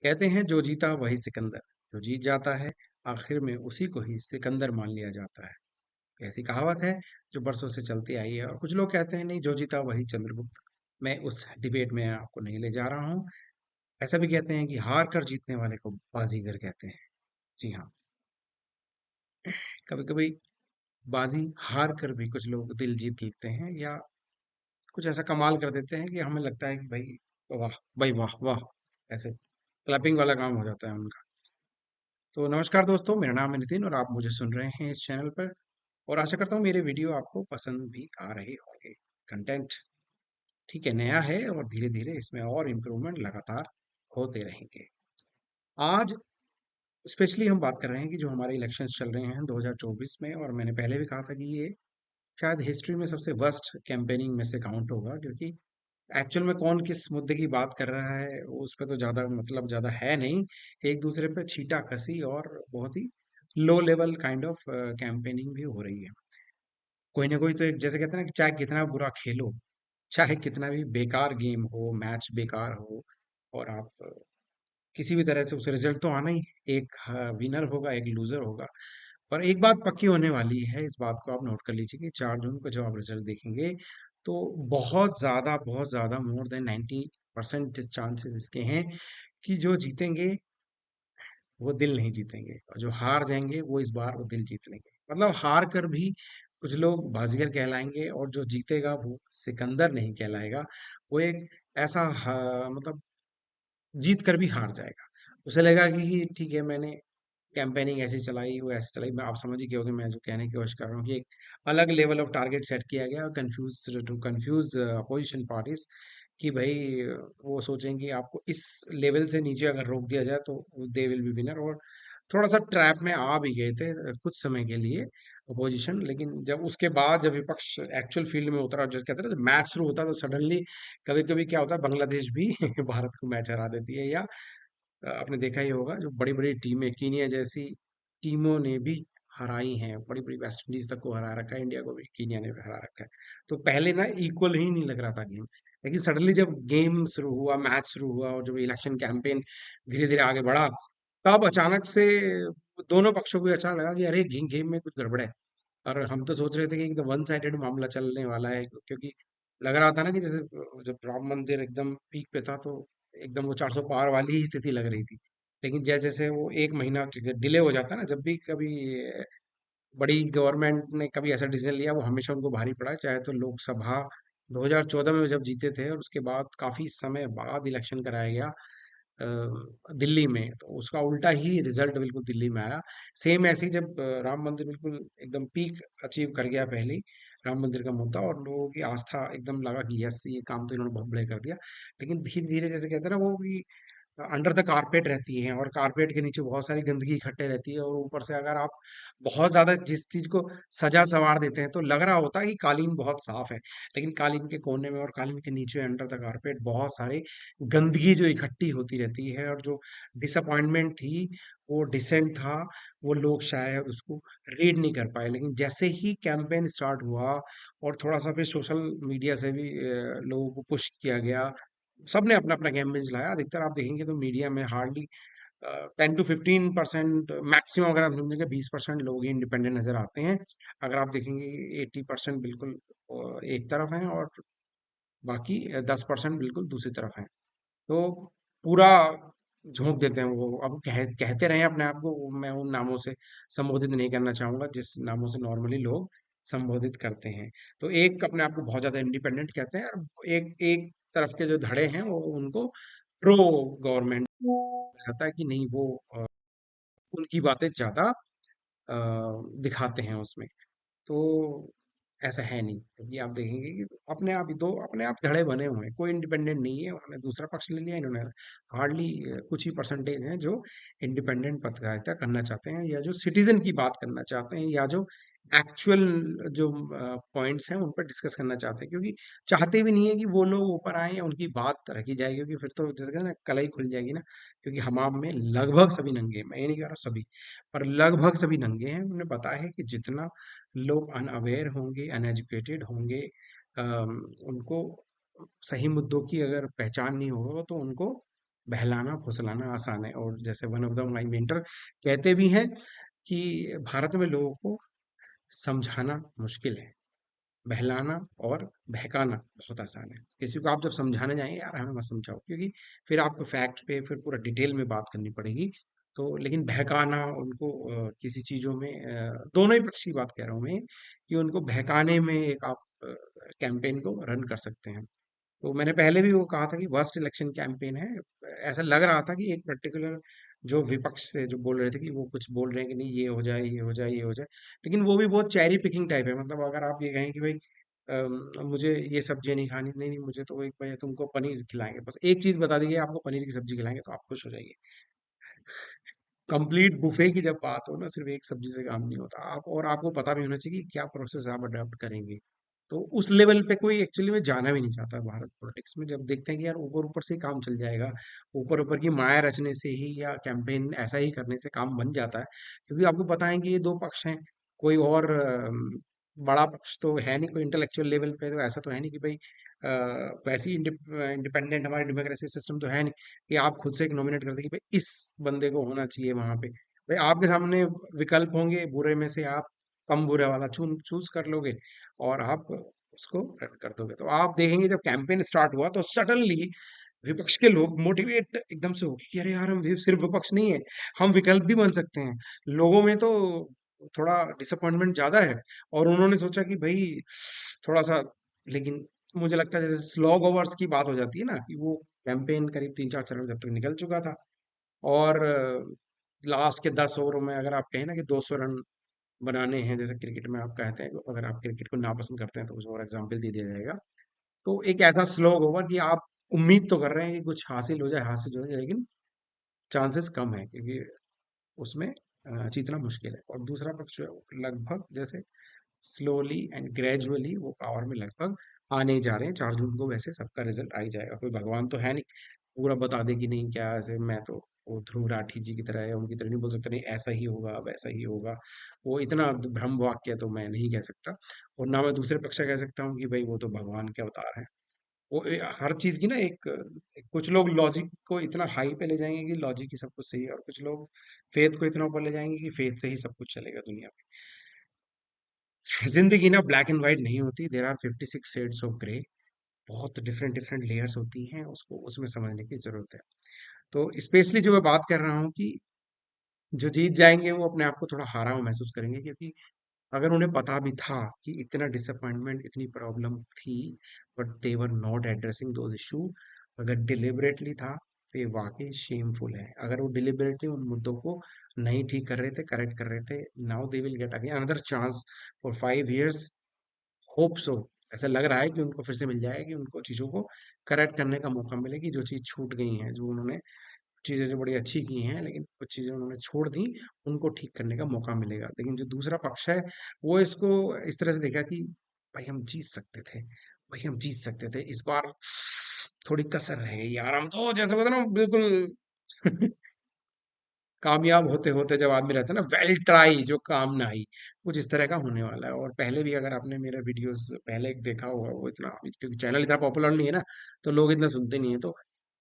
कहते हैं जो जीता वही सिकंदर। जो जीत जाता है आखिर में उसी को ही सिकंदर मान लिया जाता है। ऐसी कहावत है जो बरसों से चलती आई है और कुछ लोग कहते हैं नहीं, जो जीता वही चंद्रगुप्त। मैं उस डिबेट में आपको नहीं ले जा रहा हूँ। ऐसा भी कहते हैं कि हार कर जीतने वाले को बाजीगर कहते हैं। जी हाँ, कभी कभी बाजी हार कर भी कुछ लोग दिल जीत लेते हैं या कुछ ऐसा कमाल कर देते हैं कि हमें लगता है कि भाई वाह, भाई वाह वाह, ऐसे क्लैपिंग वाला काम हो जाता है उनका। तो नमस्कार दोस्तों, मेरा नाम है नितिन और आप मुझे सुन रहे हैं इस चैनल पर। और आशा करता हूँ मेरे वीडियो आपको पसंद भी आ रहे होंगे। कंटेंट ठीक है, नया है और धीरे धीरे इसमें और इम्प्रूवमेंट लगातार होते रहेंगे। आज स्पेशली हम बात कर रहे हैं कि जो हमारे इलेक्शंस चल रहे हैं 2024 में, और मैंने पहले भी कहा था कि ये शायद हिस्ट्री में सबसे वर्स्ट कैंपेनिंग में से काउंट होगा, क्योंकि एक्चुअल में कौन किस मुद्दे की बात कर रहा है उस पे तो ज्यादा मतलब ज्यादा है नहीं। एक दूसरे पे छीटा कसी और बहुत ही low level kind of campaigning भी हो रही है। कोई ना कोई तो एक, जैसे कहते हैं ना कि चाहे कितना बुरा खेलो, चाहे कितना भी बेकार गेम हो, मैच बेकार हो, और आप किसी भी तरह से उसे रिजल्ट तो आना ही है। एक विनर होगा, एक लूजर होगा। पर एक बात पक्की होने वाली है, इस बात को आप नोट कर लीजिए कि 4 जून को जब आप रिजल्ट देखेंगे तो बहुत ज्यादा मोर देन 90% चांसेस इसके हैं कि जो जीतेंगे वो दिल नहीं जीतेंगे, और जो हार जाएंगे वो इस बार वो दिल जीत लेंगे। मतलब हार कर भी कुछ लोग बाजीगर कहलाएंगे और जो जीतेगा वो सिकंदर नहीं कहलाएगा। वो एक ऐसा मतलब जीत कर भी हार जाएगा। उसे लगेगा कि ठीक है, मैंने कैंपेनिंग ऐसी चलाई, वो ऐसे चलाई। मैं आप समझ ही गए होंगे मैं जो कहने की कोशिश कर रहा हूँ कि एक अलग लेवल ऑफ टारगेट सेट किया गया, कंफ्यूज अपोजिशन पार्टीज, कि भाई वो सोचेंगे आपको इस लेवल से नीचे अगर रोक दिया जाए तो दे विल बी विनर। और थोड़ा सा ट्रैप में आ भी गए थे कुछ समय के लिए अपोजिशन। लेकिन जब उसके बाद जब विपक्ष एक्चुअल फील्ड में उतरा, जैसे कहते हैं ना मैच शुरू होता है, तो सडनली कभी कभी क्या होता है, बांग्लादेश भी भारत को मैच हरा देती है। या आपने देखा ही होगा जो बड़ी बड़ी टीमें, कीनिया जैसी टीमों ने भी हराई हैं, बड़ी बड़ी वेस्ट इंडीज तक को हरा रखा है, इंडिया को भी कीनिया ने भी हरा रखा है। तो पहले ना इक्वल ही नहीं लग रहा था गेम, लेकिन सडनली जब गेम शुरू हुआ, मैच शुरू हुआ, और जब इलेक्शन कैंपेन धीरे धीरे आगे बढ़ा, तब अचानक से दोनों पक्षों को अचानक लगा कि अरे गेम में कुछ गड़बड़ है। और हम तो सोच रहे थे कि एकदम वन साइडेड मामला चलने वाला है, क्योंकि लग रहा था ना कि जैसे जब राम मंदिर एकदम पीक पे था तो एकदम वो 400 पार वाली ही स्थिति लग रही थी। लेकिन जैसे जैसे वो एक महीना डिले हो जाता है ना, जब भी कभी बड़ी गवर्नमेंट ने कभी ऐसा डिसीजन लिया, वो हमेशा उनको भारी पड़ा है। चाहे तो लोकसभा 2014 में जब जीते थे और उसके बाद काफी समय बाद इलेक्शन कराया गया दिल्ली में, तो उसका उल्टा ही रिजल्ट बिल्कुल दिल्ली में आया। सेम ऐसे ही जब राम मंदिर बिल्कुल एकदम पीक अचीव कर गया पहले ही, राम मंदिर का मुद्दा, और लोगों की आस्था एकदम लगा कि यस, ये काम तो इन्होंने बहुत बड़े कर दिया। लेकिन धीरे धीरे जैसे कहते हैं ना वो कि अंडर द कारपेट रहती हैं, और कारपेट के नीचे बहुत सारी गंदगी इकट्ठे रहती है, और ऊपर से अगर आप बहुत ज्यादा जिस चीज को सजा सवार देते हैं तो लग रहा होता है कि कालीन बहुत साफ है, लेकिन कालीन के कोने में और कालीन के नीचे अंडर द कारपेट बहुत सारे गंदगी जो इकट्ठी होती रहती है। और जो डिसअपॉइंटमेंट थी, वो डिसेंट था, वो लोग शायद उसको रीड नहीं कर पाए। लेकिन जैसे ही कैंपेन स्टार्ट हुआ और थोड़ा सा फिर सोशल मीडिया से भी लोगों को पुश किया गया, सबने अपना अपना कैंपेन चलाया। अधिकतर आप देखेंगे तो मीडिया में हार्डली 10 to 15% मैक्सिमम, अगर आप समझेंगे 20% लोग ही इंडिपेंडेंट नजर आते हैं। अगर आप देखेंगे 80% बिल्कुल एक तरफ हैं, और बाकी 10% बिल्कुल दूसरी तरफ हैं। तो पूरा झोंक देते हैं वो। अब कहते रहे अपने आप को, मैं उन नामों से संबोधित नहीं करना चाहूंगा जिस नामों से नॉर्मली लोग संबोधित करते हैं। तो एक अपने आप को बहुत ज्यादा इंडिपेंडेंट कहते हैं, और एक एक तरफ के जो धड़े हैं वो उनको प्रो गवर्नमेंट कहता है कि नहीं, वो उनकी बातें ज्यादा अ, दिखाते हैं उसमें। तो ऐसा है नहीं, क्योंकि आप देखेंगे कि अपने आप ही दो अपने आप धड़े बने हुए हैं, कोई इंडिपेंडेंट नहीं है। उन्होंने दूसरा पक्ष ले लिया, इन्होंने हार्डली कुछ ही परसेंटेज हैं जो इंडिपेंडेंट पत्रकारिता करना चाहते हैं, या जो सिटीजन की बात करना चाहते हैं, या जो एक्चुअल जो पॉइंट्स हैं उन पर डिस्कस करना चाहते हैं। क्योंकि चाहते भी नहीं है कि वो लोग ऊपर आए या उनकी बात रखी जाए, क्योंकि फिर तो जैसे कहते हैं ना कलई खुल जाएगी ना। क्योंकि हमाम में लगभग सभी नंगे हैं, मैं ये नहीं कह रहा सभी, पर लगभग सभी नंगे हैं। उन्हें पता है कि जितना लोग अनअवेयर होंगे, अनएजुकेटेड होंगे, उनको सही मुद्दों की अगर पहचान नहीं होगा तो उनको बहलाना फुसलाना आसान है। और जैसे one of the my mentor कहते भी हैं कि भारत में लोगों को समझाना मुश्किल है, बहलाना और बहकाना बहुत आसान है। किसी को आप जब समझाने जाएंगे, यार हमें मत समझाओ, क्योंकि फिर आपको फैक्ट पे फिर पूरा डिटेल में बात करनी पड़ेगी। तो लेकिन बहकाना उनको किसी चीजों में दोनों ही पक्ष की बात कह रहा हूँ मैं, कि उनको बहकाने में एक आप कैंपेन को रन कर सकते हैं। तो मैंने पहले भी वो कहा था कि वर्स्ट इलेक्शन कैंपेन है। ऐसा लग रहा था कि एक पर्टिकुलर जो विपक्ष से जो बोल रहे थे कि वो कुछ बोल रहे हैं कि नहीं ये हो जाए, ये हो जाए, ये हो जाए, लेकिन वो भी बहुत चेरी पिकिंग टाइप है। मतलब अगर आप ये कहें कि भाई मुझे ये सब्जी नहीं खानी, नहीं नहीं मुझे तो एक भाई तुमको पनीर खिलाएंगे, बस एक चीज बता दीजिए आपको पनीर की सब्जी खिलाएंगे तो आप खुश हो जाइए। कंप्लीट बुफे की जब बात हो ना, सिर्फ एक सब्जी से काम नहीं होता। आप और आपको पता भी होना चाहिए कि क्या प्रोसेस आप अडॉप्ट करेंगे। तो उस लेवल पे कोई एक्चुअली में जाना भी नहीं चाहता भारत पॉलिटिक्स में। जब देखते हैं कि यार ऊपर ऊपर से ही काम चल जाएगा, ऊपर ऊपर की माया रचने से ही या कैंपेन ऐसा ही करने से काम बन जाता है, क्योंकि आपको पता है कि ये दो पक्ष हैं। कोई और बड़ा पक्ष तो है नहीं, कोई इंटेलेक्चुअल लेवल पे तो ऐसा तो है नहीं कि भाई वैसी इंडिपेंडेंट हमारी डेमोक्रेसी सिस्टम तो है नहीं कि आप खुद से एक नॉमिनेट कर दे कि भाई इस बंदे को होना चाहिए वहां पे। भाई आपके सामने विकल्प होंगे, बुरे में से आप कम बुरे वाला चूज कर लोगे और आप उसको रन कर दोगे। तो आप देखेंगे जब कैंपेन स्टार्ट हुआ तो सडनली विपक्ष के लोग मोटिवेट एकदम से हो गए कि अरे यार हम सिर्फ विपक्ष नहीं है, हम विकल्प भी बन सकते हैं। लोगों में तो थोड़ा डिसअपॉइंटमेंट ज्यादा है, और उन्होंने सोचा कि भाई थोड़ा सा, लेकिन मुझे लगता है जैसे स्लॉग ओवर्स की बात हो जाती है ना, कि वो कैंपेन करीब 3-4 चरण जब तक निकल चुका था, और लास्ट के 10 ओवरों में अगर आप कहें ना कि 200 रन बनाने हैं, जैसे क्रिकेट में आप कहते हैं, अगर आप क्रिकेट को नापसंद करते हैं तो उस और एग्जाम्पल दे दिया जाएगा। तो एक ऐसा स्लोग ओवर कि आप उम्मीद तो कर रहे हैं कि कुछ हासिल हो जाए, लेकिन चांसेस कम है, क्योंकि उसमें जीतना मुश्किल है। और दूसरा पक्ष जो है वो लगभग जैसे स्लोली एंड ग्रेजुअली वो पावर में लगभग आने ही जा रहे हैं। 4 जून को वैसे सबका रिजल्ट आ ही जाएगा। कोई भगवान तो है नहीं पूरा बता दे कि नहीं, क्या ऐसे मैं तो वो ध्रुव राठी जी की तरह है, उनकी तरह नहीं बोल सकता नहीं ऐसा ही होगा वैसा ही होगा। वो इतना भ्रम वाक्य तो मैं नहीं कह सकता, और ना मैं दूसरे पक्ष का कह सकता हूँ कि भाई वो तो भगवान के अवतार हैं। वो हर चीज की ना कुछ लोग लॉजिक को इतना हाई पे ले जाएंगे कि लॉजिक ही सब कुछ सही है, और कुछ लोग फेथ को इतना ऊपर ले जाएंगे कि फेथ से ही सब कुछ चलेगा दुनिया में। जिंदगी ना ब्लैक एंड व्हाइट नहीं होती, there are 56 shades of grey. बहुत डिफरेंट डिफरेंट लेयर्स होती हैं, उसको उसमें समझने की जरूरत है। तो स्पेशली जो मैं बात कर रहा हूँ कि जो जीत जाएंगे वो अपने आप को थोड़ा हारा हुआ महसूस करेंगे, क्योंकि अगर उन्हें पता भी था कि इतना डिसअपॉइंटमेंट इतनी प्रॉब्लम थी, but they were not addressing those issue. अगर डिलिबरेटली था तो ये वाकई शेमफुल है। अगर वो डिलिबरेटली उन मुद्दों को नहीं ठीक कर रहे थे, करेक्ट कर रहे थे, now they will get again another chance for 5 years। Hope so, ऐसा लग रहा है कि उनको फिर से मिल जाएगा, कि उनको चीजों को करेक्ट करने का मौका मिलेगी, जो चीज छूट गई है, जो उन्होंने चीजें जो बड़ी अच्छी की हैं लेकिन कुछ चीजें उन्होंने छोड़ दी, उनको ठीक करने का मौका मिलेगा। लेकिन जो दूसरा पक्ष है वो इसको इस तरह से देखा कि भाई हम जीत सकते थे, भाई हम जीत सकते थे, इस बार थोड़ी कसर रह गई यार, हम तो जैसे होता है ना बिल्कुल कामयाब होते होते जब आदमी रहता है ना, वेल ट्राई जो काम ना आई, कुछ इस तरह का होने वाला है। और पहले भी अगर आपने मेरा वीडियोस पहले देखा होगा, वो इतना, क्योंकि चैनल इतना पॉपुलर नहीं है ना, तो लोग इतना सुनते नहीं है। तो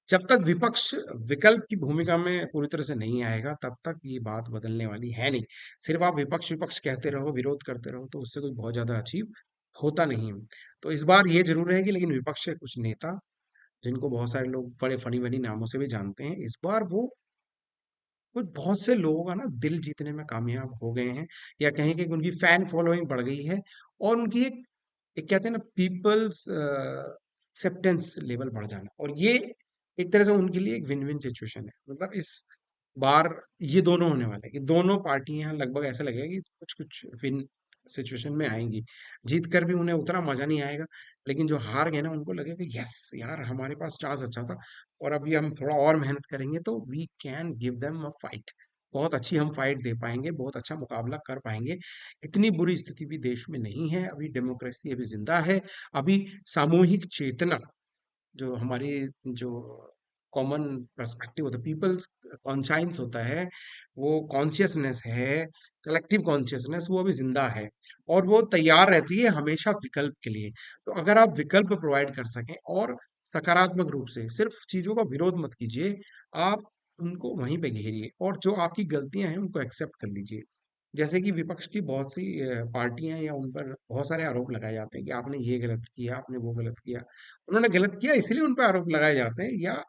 जब तक विपक्ष विकल्प की भूमिका में पूरी तरह से नहीं आएगा, तब तक ये बात बदलने वाली है नहीं। सिर्फ आप विपक्ष विपक्ष कहते रहो, विरोध करते रहो, तो उससे कोई बहुत ज्यादा अचीव होता नहीं है। तो इस बार ये जरूर है कि लेकिन विपक्ष के कुछ नेता, जिनको बहुत सारे लोग बड़े फनी फनी नामों से भी जानते हैं, इस बार वो कुछ बहुत से लोगों का ना दिल जीतने में कामयाब हो गए हैं, या कहें कि उनकी फैन फॉलोइंग बढ़ गई है, और उनकी एक कहते हैं ना पीपल्स एक्सेप्टेंस लेवल बढ़ जाना, और ये एक तरह से उनके लिए एक विन विन सिचुएशन है। मतलब इस बार ये दोनों होने वाले हैं कि दोनों पार्टियां लगभग ऐसा लगेगा कि कुछ कुछ विन सिचुएशन में आएंगी। जीत कर भी उन्हें उतना मजा नहीं आएगा, लेकिन जो हार गए ना उनको लगेगा कि यस यार हमारे पास चांस अच्छा था, और अभी हम थोड़ा और मेहनत करेंगे तो we can give them a fight. बहुत अच्छी हम फाइट दे पाएंगे, बहुत अच्छा मुकाबला कर पाएंगे। इतनी बुरी स्थिति भी देश में नहीं है, अभी डेमोक्रेसी अभी जिंदा है। अभी सामूहिक चेतना, जो हमारी जो कॉमन पर्सपेक्टिव होता है, पीपल्स कॉन्साइंस होता है, वो कॉन्शियसनेस है, कलेक्टिव कॉन्शियसनेस, वो अभी जिंदा है, और वो तैयार रहती है हमेशा विकल्प के लिए। तो अगर आप विकल्प प्रोवाइड कर सकें और सकारात्मक रूप से, सिर्फ चीजों का विरोध मत कीजिए, आप उनको वहीं पे घेरिए और जो आपकी गलतियां हैं उनको एक्सेप्ट कर लीजिए। जैसे कि विपक्ष की बहुत सी पार्टियां या उन पर बहुत सारे आरोप लगाए जाते हैं कि आपने ये गलत किया, आपने वो गलत किया। उन्होंने गलत किया इसलिए उन पर आरोप लगाए जाते हैं, या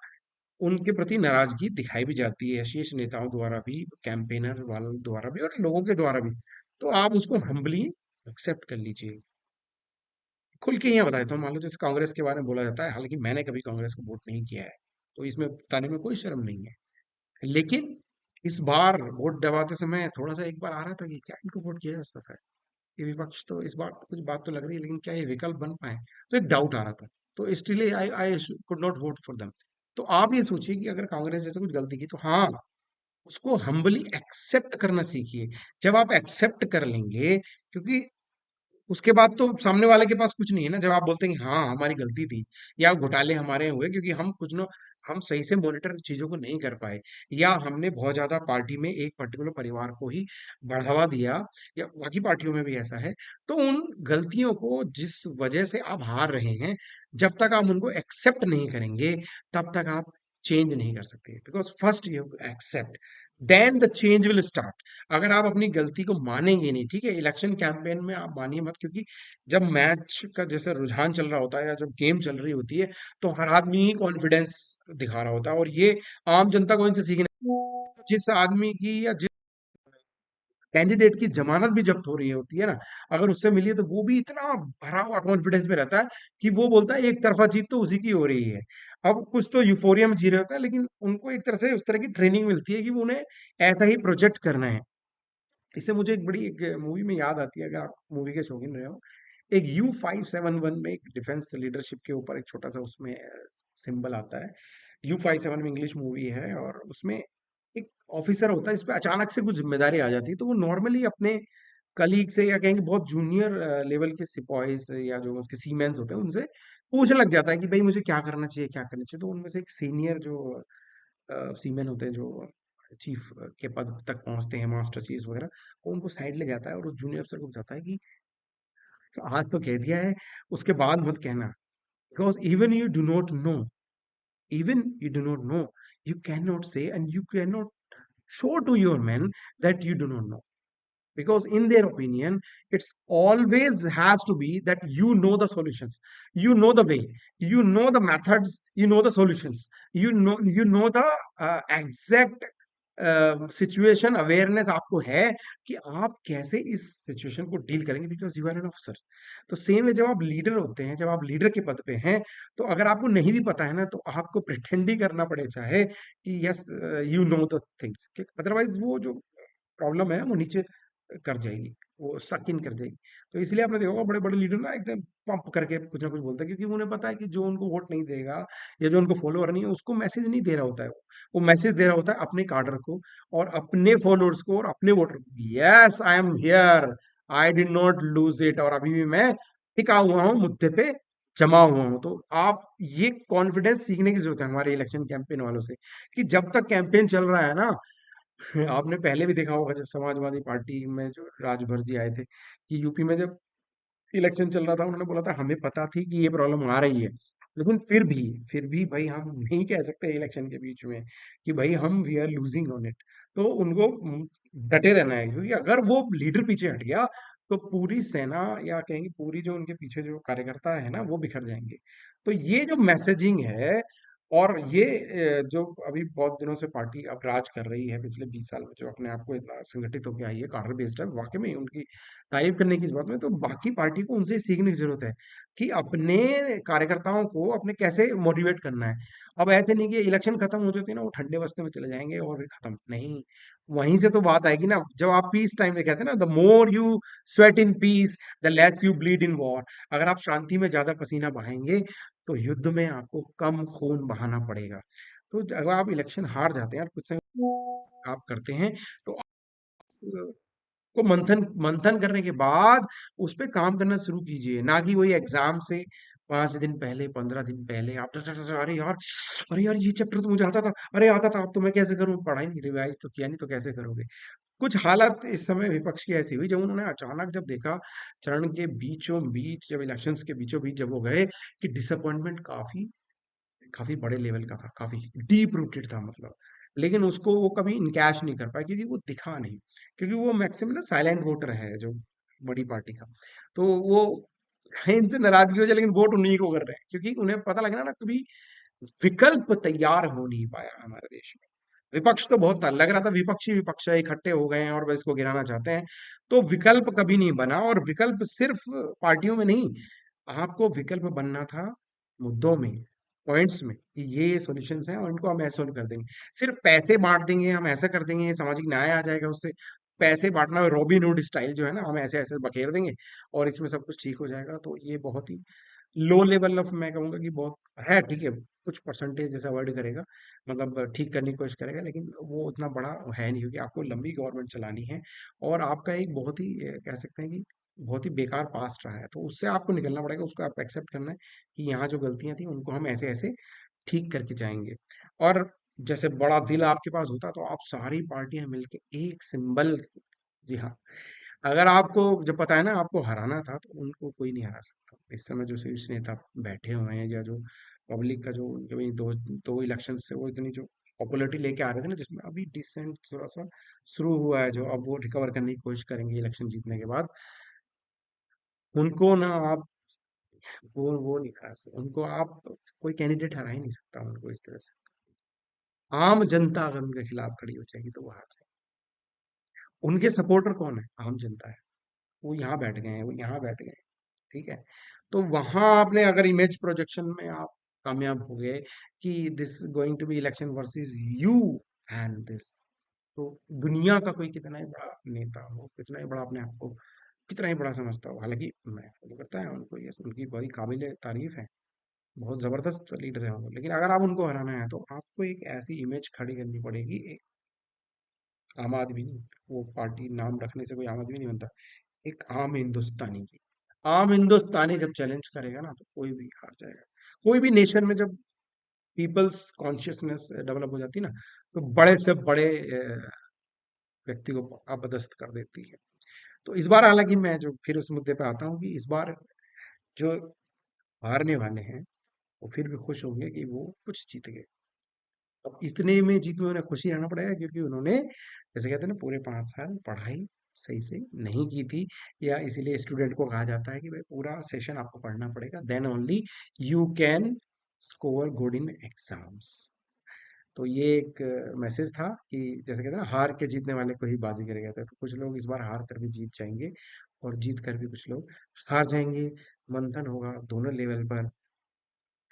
उनके प्रति नाराजगी दिखाई भी जाती है शीर्ष नेताओं द्वारा भी, कैंपेनर वालों द्वारा भी और लोगों के द्वारा भी। तो आप उसको हम्बली एक्सेप्ट कर लीजिए। खुल के यहाँ बता देता हूँ, मान लो जैसे कांग्रेस के बारे में बोला जाता है, हालांकि मैंने कभी कांग्रेस को वोट नहीं किया है, तो इसमें बताने में कोई शर्म नहीं है। लेकिन इस बार वोट दबाते समय थोड़ा सा एक बार आ रहा था कि क्या इनको वोट किया जा सकता है, ये विपक्ष तो इस बार कुछ बात तो लग रही है, लेकिन क्या ये विकल्प बन पाए, तो एक डाउट आ रहा था। तो इसलिए I I could not vote for them. तो आप ये सोचिए कि अगर कांग्रेस जैसे कुछ गलती की तो हाँ, उसको हम्बली एक्सेप्ट करना सीखिए। जब आप एक्सेप्ट कर लेंगे, क्योंकि उसके बाद तो सामने वाले के पास कुछ नहीं है ना, जब आप बोलते हैं कि हाँ हमारी गलती थी, या घोटाले हमारे हुए क्योंकि हम कुछ न हम सही से मॉनिटर चीजों को नहीं कर पाए, या हमने बहुत ज्यादा पार्टी में एक पर्टिकुलर परिवार को ही बढ़ावा दिया, या बाकी पार्टियों में भी ऐसा है। तो उन गलतियों को जिस वजह से आप हार रहे हैं, जब तक आप उनको एक्सेप्ट नहीं करेंगे, तब तक आप चेंज नहीं कर सकते। Because first you accept, then the change will start. अगर आप अपनी गलती को मानेंगे नहीं, ठीक है, इलेक्शन कैंपेन में आप मानिए मत, क्योंकि जब मैच का जैसे रुझान चल रहा होता है या जब गेम चल रही होती है, तो हर आदमी ही कॉन्फिडेंस दिखा रहा होता है, और ये आम जनता को इनसे सीखना, जिस आदमी की या जिस कैंडिडेट की जमानत भी जब्त हो रही होती है ना, अगर उससे मिली है तो वो भी इतना भरा हुआ कॉन्फिडेंस में रहता है कि वो बोलता है एक तरफा जीत तो उसी की हो रही है। अब कुछ तो यूफोरिया में जी रहे होते हैं, लेकिन उनको एक तरह से उस तरह की ट्रेनिंग मिलती है कि वो उन्हें ऐसा ही प्रोजेक्ट करना है। इससे मुझे एक बड़ी एक मूवी में याद आती है, अगर आप मूवी के शौकीन रहे हो, एक U571 में एक डिफेंस लीडरशिप के ऊपर एक छोटा सा उसमें सिंबल आता है। U57 में इंग्लिश मूवी है, और उसमें एक ऑफिसर होता है, इस पे अचानक से कुछ जिम्मेदारी आ जाती है, तो वो नॉर्मली अपने कलीग से, या कहेंगे बहुत जूनियर लेवल के सिपाही से, या जो उसके सीमेंस होते हैं उनसे पूछने लग जाता है कि भाई मुझे क्या करना चाहिए, क्या करना चाहिए। तो उनमें से एक सीनियर जो सीमेन होते हैं, जो चीफ के पद तक पहुंचते हैं, मास्टर चीफ वगैरह, वो उनको साइड ले जाता है और उस जूनियर अफसर को बताता है कि आज तो कह दिया है, उसके बाद मत कहना, because even you do not know, you cannot say and you cannot show to your men that you do not know, because in their opinion it's always has to be that you know the solutions, you know the way, you know the methods, you know the solutions, you know the exact situation awareness आपको है कि आप कैसे इस situation को deal करेंगे, because you are an officer. तो same है, जब आप लीडर होते हैं, जब आप लीडर के पद पे हैं, तो अगर आपको नहीं भी पता है ना, तो आपको प्रिटेंड ही करना पड़े, चाहे कि yes you know the things, otherwise वो जो प्रॉब्लम है वो नीचे कर जाएगी, वो सक इन कर जाएगी। तो इसलिए आपने देखा होगा बड़े बड़े लीडर ना एकदम पंप करके कुछ ना कुछ बोलते हैं, क्योंकि उन्हें पता है कि जो उनको वोट नहीं देगा, या जो उनको फॉलोअर नहीं है, उसको मैसेज नहीं दे रहा होता है, वो मैसेज दे रहा होता है अपने कार्डर को और अपने फॉलोअर्स को और अपने वोटर को, yes I am here, I did not lose it, और अभी भी मैं टिका हुआ हूँ, मुद्दे पे जमा हुआ हूँ। तो आप ये कॉन्फिडेंस सीखने की जरूरत है हमारे इलेक्शन कैंपेन वालों से, कि जब तक कैंपेन चल रहा है ना, आपने पहले भी देखा होगा जब समाजवादी पार्टी में जो राजभर जी आए थे, कि यूपी में जब इलेक्शन चल रहा था, उन्होंने बोला था हमें पता थी कि ये प्रॉब्लम आ रही है, लेकिन फिर भी भाई हम नहीं कह सकते इलेक्शन के बीच में कि भाई हम we are losing on it. तो उनको डटे रहना है, क्योंकि अगर वो लीडर पीछे हट गया, तो पूरी सेना, या कहेंगे पूरी जो उनके पीछे जो कार्यकर्ता है ना, वो बिखर जाएंगे। तो ये जो मैसेजिंग है, और ये जो अभी बहुत दिनों से पार्टी अब राज कर रही है पिछले 20 साल में, जो अपने आप को इतना संगठित होकर आई है, कार्डर बेस्ड है, वाकई में उनकी तारीफ करने की इस बात में, तो बाकी पार्टी को उनसे सीखने की जरूरत है कि अपने कार्यकर्ताओं को अपने कैसे मोटिवेट करना है। अब ऐसे नहीं कि इलेक्शन खत्म हो जाते हैं ना, वो ठंडे बस्ते में चले जाएंगे और फिर खत्म नहीं, वहीं से तो बात आएगी ना, जब आप पीस टाइम में कहते हैं ना, the more you sweat in peace the less you bleed in war. अगर आप शांति में ज्यादा पसीना बहाएंगे, तो युद्ध में आपको कम खून बहाना पड़ेगा। तो अगर आप इलेक्शन हार जाते हैं और कुछ समय आप करते हैं, तो को मंथन मंथन करने के बाद उस पे काम करना शुरू कीजिए, ना कि वही एग्जाम से 5 दिन पहले, 15 दिन पहले आप अरे यार ये चैप्टर तो मुझे आता था, अरे आता था, अब तो मैं कैसे करूं, पढ़ाई नहीं, रिवाइज तो किया नहीं, तो कैसे करोगे। कुछ हालत इस समय विपक्ष की ऐसी हुई, जब उन्होंने अचानक जब देखा, चरण के बीचों बीच, जब इलेक्शंस के बीचों बीच जब वो गए, कि डिसअपॉइंटमेंट काफी काफी बड़े लेवल का था, काफी डीप रूटेड था मतलब। लेकिन उसको वो कभी इनकैश नहीं कर पाया क्योंकि वो दिखा नहीं, क्योंकि वो मैक्सिमम ना साइलेंट वोटर है जो बड़ी पार्टी का। तो वो इनसे नाराजगी हो जाए लेकिन वोट उन्हीं को कर रहे हैं, क्योंकि उन्हें पता लगा ना कभी विकल्प तैयार हो नहीं पाया हमारे देश में। विपक्ष तो बहुत था, लग रहा था विपक्षी विपक्ष है, इकट्ठे हो गए हैं और बस इसको गिराना चाहते हैं। तो विकल्प कभी नहीं बना, और विकल्प सिर्फ पार्टियों में नहीं, आपको विकल्प बनना था मुद्दों में, पॉइंट्स में, कि ये सॉल्यूशंस हैं और इनको हम ऐसे सोल्व कर देंगे। सिर्फ पैसे बांट देंगे, हम ऐसा कर देंगे, सामाजिक न्याय आ जाएगा उससे। पैसे बांटना रॉबिन हुड स्टाइल जो है ना, हम ऐसे ऐसे बखेर देंगे और इसमें सब कुछ ठीक हो जाएगा। तो ये बहुत ही लो लेवल ऑफ, मैं कहूँगा कि बहुत है, ठीक है, कुछ परसेंटेज जैसे अवॉइड करेगा, मतलब ठीक करने की कोशिश करेगा, लेकिन वो उतना बड़ा है नहीं, क्योंकि आपको लंबी गवर्नमेंट चलानी है और आपका एक बहुत ही कह सकते हैं कि बहुत ही बेकार पास्ट रहा है, तो उससे आपको निकलना पड़ेगा, उसको आप एक्सेप्ट करना है कि यहाँ जो गलतियां थी उनको हम ऐसे ऐसे ठीक करके जाएंगे। और जैसे बड़ा दिल आपके पास होता तो आप सारी पार्टियां मिलके एक सिंबल, जी हाँ, अगर आपको जब पता है ना आपको हराना था तो उनको कोई नहीं हरा सकता। इस समय जो शीर्ष नेता बैठे हुए हैं, या जो पब्लिक का जो उनके भी दो दो इलेक्शन से वो इतनी जो पॉपुलैरिटी लेके आ रहे थे ना, जिसमें अभी डिसेंट थोड़ा सा शुरू हुआ है, जो अब वो रिकवर करने की कोशिश करेंगे इलेक्शन जीतने के बाद, उनको ना आप वो नहीं खा सकते, उनको आप, कोई कैंडिडेट हरा ही नहीं सकता उनको इस तरह से। आम जनता अगर उनके खिलाफ खड़ी हो जाएगी तो वो हार जाएगी। उनके सपोर्टर कौन है? आम जनता है। वो यहाँ बैठ गए हैं, वो यहाँ बैठ गए हैं, ठीक है। तो वहां आपने अगर इमेज प्रोजेक्शन में आप कामयाब हो गए कि this going to be election versus you and this, तो दुनिया का कोई कितना ही बड़ा नेता हो, कितना ही बड़ा अपने आप को कितना ही बड़ा समझता हो, हालांकि मैं फॉलो करता है उनको, ये उनकी बड़ी काबिल तारीफ है, बहुत जबरदस्त लीडर है वो, लेकिन अगर आप उनको हराना है तो आपको एक ऐसी इमेज खड़ी करनी पड़ेगी, एक आम आदमी नहीं, वो पार्टी नाम रखने से कोई आम आदमी नहीं बनता, एक आम हिंदुस्तानी की। आम हिंदुस्तानी जब चैलेंज करेगा ना तो कोई भी हार जाएगा। कोई भी नेशन में जब पीपल्स कॉन्शियसनेस डेवलप हो जाती है ना, तो बड़े से बड़े व्यक्ति को अपदस्थ कर देती है। तो इस बार हालांकि मैं जो फिर उस मुद्दे पे आता हूँ कि इस बार जो हारने वाले हैं वो फिर भी खुश होंगे कि वो कुछ जीत गए। अब इतने में जीत में उन्हें खुशी रहना पड़ेगा, क्योंकि उन्होंने जैसे कहते हैं ना पूरे 5 साल पढ़ाई सही से नहीं की थी, या इसीलिए स्टूडेंट को कहा जाता है कि भाई पूरा सेशन आपको पढ़ना पड़ेगा, then only you can score good in exams. तो ये एक मैसेज था कि जैसे कहते हैं ना हार के जीतने वाले को ही बाजी करेगा था, तो कुछ लोग इस बार हार कर भी जीत जाएंगे, और जीत कर भी कुछ लोग हार जाएंगे। मंथन होगा दोनों लेवल पर,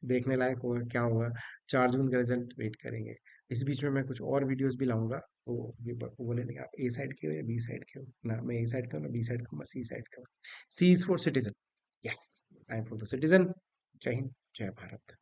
देखने लायक होगा क्या होगा। 4 जून का रिजल्ट वेट करेंगे। इस बीच में मैं कुछ और वीडियोस भी लाऊंगा, वो वो बोले नहीं आप ए साइड के हो या बी साइड के हो, ना मैं ए साइड का हूँ ना बी साइड का हूँ, मैं सी साइड का हूँ। C is for citizen, yes, I am for the citizen. जय हिंद, जय भारत।